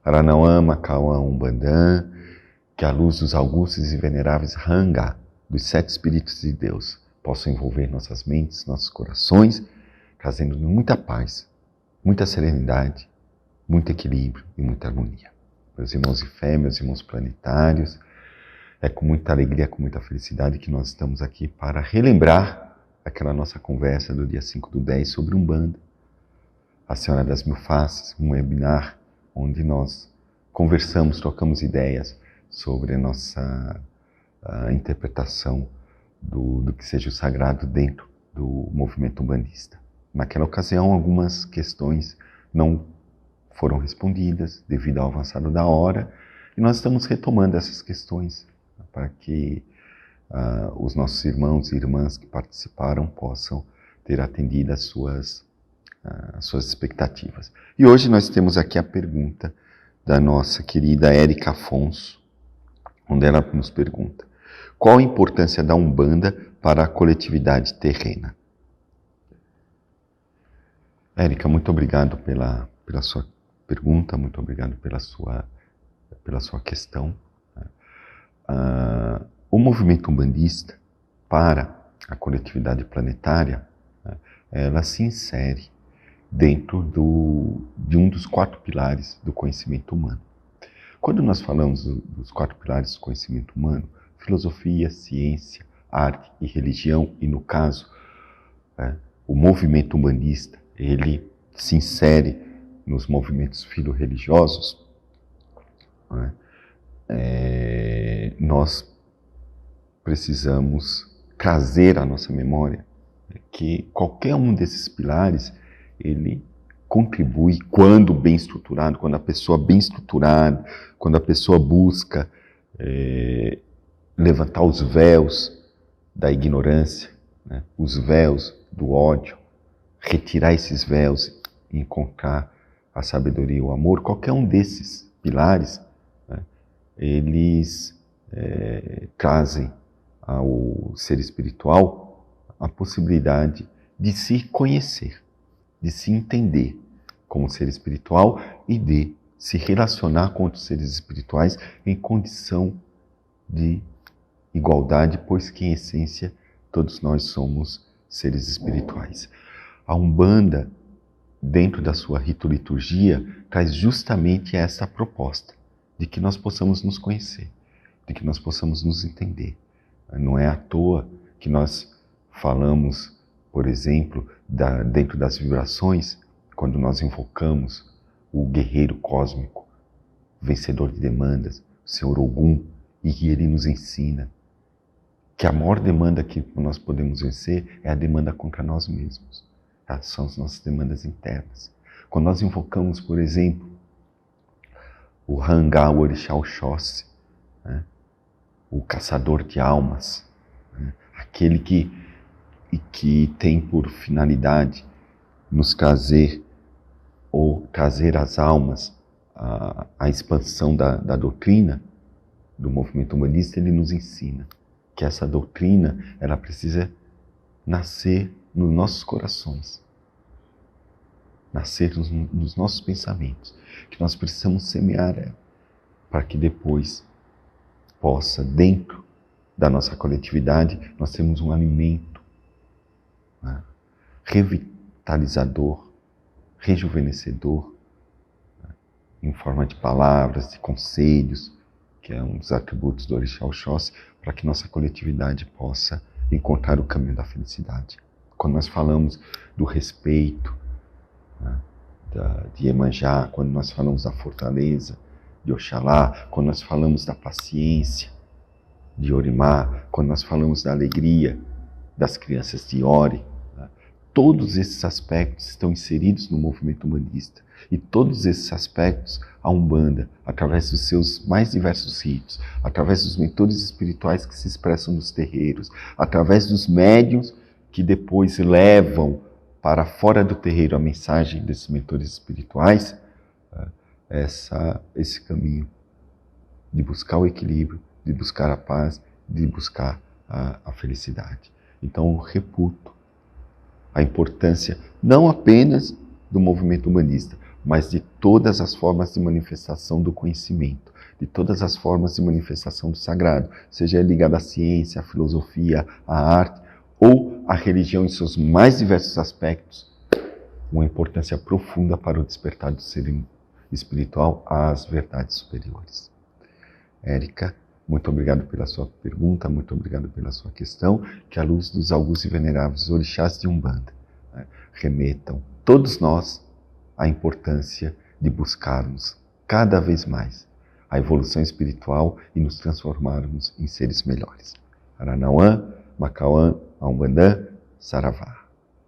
Aranauama, Cauã, Umbandã, que a luz dos augustos e veneráveis Ranga, dos 7 Espíritos de Deus, possa envolver nossas mentes, nossos corações, trazendo muita paz, muita serenidade, muito equilíbrio e muita harmonia. Meus irmãos de fé, meus irmãos planetários, é com muita alegria, com muita felicidade que nós estamos aqui para relembrar aquela nossa conversa do dia 5/10 sobre Umbanda, a Senhora das Mil Faces, um webinar onde nós conversamos, trocamos ideias sobre a nossa interpretação do que seja o sagrado dentro do movimento umbandista. Naquela ocasião, algumas questões não foram respondidas devido ao avançado da hora, e nós estamos retomando essas questões para que os nossos irmãos e irmãs que participaram possam ter atendido as suas expectativas. E hoje nós temos aqui a pergunta da nossa querida Érica Afonso, onde ela nos pergunta: qual a importância da Umbanda para a coletividade terrena? Érica, muito obrigado pela sua pergunta, muito obrigado pela sua questão. O movimento umbandista, para a coletividade planetária, ela se insere dentro de um dos 4 pilares do conhecimento humano. Quando nós falamos dos 4 pilares do conhecimento humano, filosofia, ciência, arte e religião, e no caso, o movimento umbandista, ele se insere nos movimentos filo-religiosos, nós precisamos trazer à nossa memória que qualquer um desses pilares, ele contribui quando bem estruturado, quando a pessoa bem estruturada, quando a pessoa busca levantar os véus da ignorância, os véus do ódio, retirar esses véus e encontrar a sabedoria e o amor. Qualquer um desses pilares, eles trazem ao ser espiritual a possibilidade de se conhecer, de se entender como ser espiritual e de se relacionar com outros seres espirituais em condição de igualdade, pois que em essência todos nós somos seres espirituais. A Umbanda, dentro da sua rito-liturgia, traz justamente essa proposta de que nós possamos nos conhecer, de que nós possamos nos entender. Não é à toa que nós falamos, por exemplo, dentro das vibrações, quando nós invocamos o guerreiro cósmico, vencedor de demandas, o Senhor Ogum, e que ele nos ensina que a maior demanda que nós podemos vencer é a demanda contra nós mesmos. São as nossas demandas internas. Quando nós invocamos, por exemplo, o Rangá, o Orixá Oxóssi, o caçador de almas, aquele que tem por finalidade nos trazer ou trazer às almas a expansão da doutrina do movimento umbandista, ele nos ensina que essa doutrina ela precisa nascer nos nossos corações, nascer nos nossos pensamentos, que nós precisamos semear ela, para que depois possa, dentro da nossa coletividade, nós termos um alimento revitalizador, rejuvenescedor, em forma de palavras, de conselhos, que é um dos atributos do Orixá Oxóssi, para que nossa coletividade possa encontrar o caminho da felicidade. Quando nós falamos do respeito, de Iemanjá, quando nós falamos da fortaleza de Oxalá, quando nós falamos da paciência de Orimá, quando nós falamos da alegria das crianças de Ori, todos esses aspectos estão inseridos no movimento umbandista. E todos esses aspectos, a Umbanda, através dos seus mais diversos ritos, através dos mentores espirituais que se expressam nos terreiros, através dos médiuns que depois levam para fora do terreiro a mensagem desses mentores espirituais, esse caminho de buscar o equilíbrio, de buscar a paz, de buscar a felicidade. Então, eu reputo a importância não apenas do movimento umbandista, mas de todas as formas de manifestação do conhecimento, de todas as formas de manifestação do sagrado, seja ligado à ciência, à filosofia, à arte ou à religião em seus mais diversos aspectos, uma importância profunda para o despertar do ser espiritual às verdades superiores. Érica, muito obrigado pela sua pergunta, muito obrigado pela sua questão. Que a luz dos augustos e veneráveis orixás de Umbanda remetam todos nós à importância de buscarmos cada vez mais a evolução espiritual e nos transformarmos em seres melhores. Aranauã, Macauã, Umbandã, Saravá.